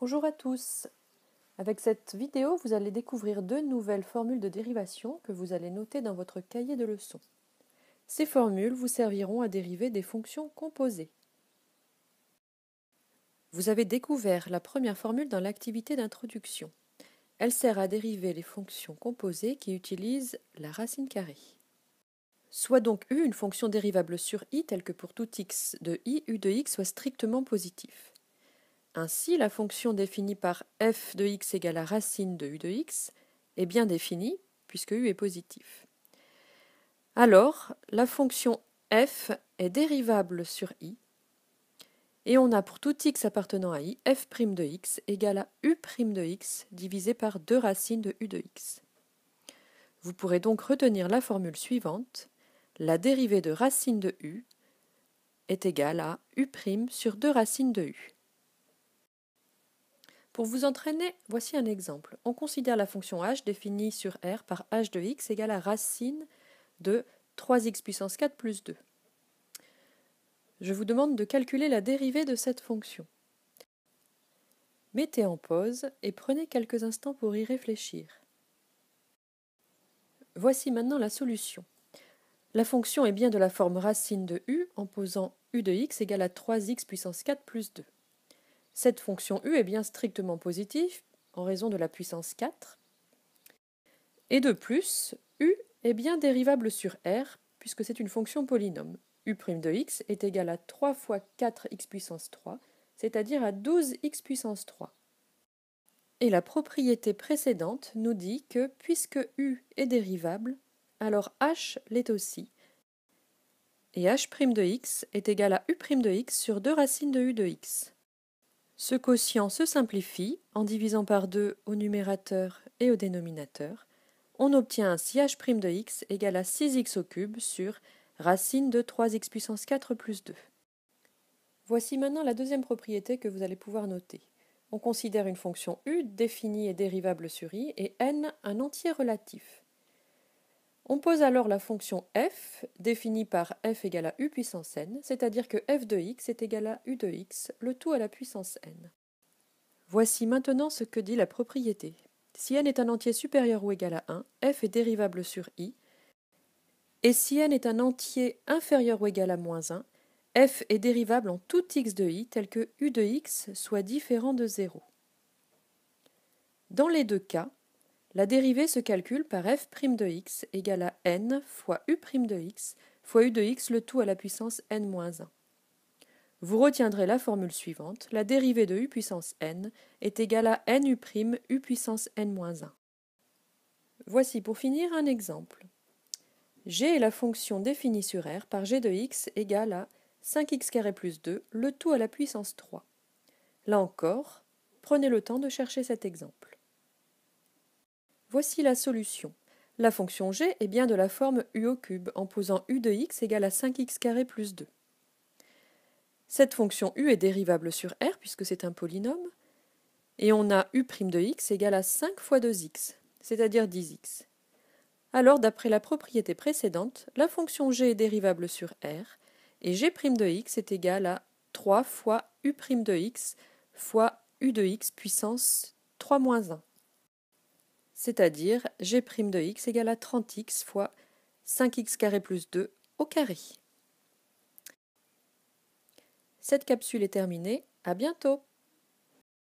Bonjour à tous. Avec cette vidéo, vous allez découvrir deux nouvelles formules de dérivation que vous allez noter dans votre cahier de leçons. Ces formules vous serviront à dériver des fonctions composées. Vous avez découvert la première formule dans l'activité d'introduction. Elle sert à dériver les fonctions composées qui utilisent la racine carrée. Soit donc U une fonction dérivable sur I telle que pour tout x de I, U de x soit strictement positif. Ainsi, la fonction définie par f de x égale la racine de u de x est bien définie, puisque u est positif. Alors, la fonction f est dérivable sur i, et on a pour tout x appartenant à i, f' de x égale à u' de x divisé par 2 racines de u de x. Vous pourrez donc retenir la formule suivante: la dérivée de racine de u est égale à u' sur 2 racines de u. Pour vous entraîner, voici un exemple. On considère la fonction h définie sur R par h de x égale à racine de 3x puissance 4 plus 2. Je vous demande de calculer la dérivée de cette fonction. Mettez en pause et prenez quelques instants pour y réfléchir. Voici maintenant la solution. La fonction est bien de la forme racine de u en posant u de x égale à 3x puissance 4 plus 2. Cette fonction u est bien strictement positive en raison de la puissance 4. Et de plus, u est bien dérivable sur R puisque c'est une fonction polynôme. U' de x est égal à 3 fois 4x puissance 3, c'est-à-dire à 12x puissance 3. Et la propriété précédente nous dit que puisque u est dérivable, alors h l'est aussi. Et h' de x est égal à u' de x sur 2 racines de u de x. Ce quotient se simplifie en divisant par 2 au numérateur et au dénominateur. On obtient ainsi h' de x égale à 6x au cube sur racine de 3x puissance 4 plus 2. Voici maintenant la deuxième propriété que vous allez pouvoir noter. On considère une fonction u définie et dérivable sur i et n un entier relatif. On pose alors la fonction f définie par f égale à u puissance n, c'est-à-dire que f de x est égal à u de x, le tout à la puissance n. Voici maintenant ce que dit la propriété. Si n est un entier supérieur ou égal à 1, f est dérivable sur i, et si n est un entier inférieur ou égal à moins 1, f est dérivable en tout x de i tel que u de x soit différent de 0. Dans les deux cas, la dérivée se calcule par f' de x égale à n fois u' de x fois u de x, le tout à la puissance n-1. Vous retiendrez la formule suivante: la dérivée de u puissance n est égale à nu' u puissance n-1. Voici pour finir un exemple. G est la fonction définie sur R par g de x égale à 5x² plus 2, le tout à la puissance 3. Là encore, prenez le temps de chercher cet exemple. Voici la solution. La fonction g est bien de la forme u au cube en posant u de x égale à 5x² plus 2. Cette fonction u est dérivable sur R puisque c'est un polynôme, et on a u' de x égale à 5 fois 2x, c'est-à-dire 10x. Alors, d'après la propriété précédente, la fonction g est dérivable sur R, et g' de x est égal à 3 fois u' de x fois u de x puissance 3 moins 1. C'est-à-dire g' de x égale à 30x fois 5x² plus 2 au carré. Cette capsule est terminée, à bientôt!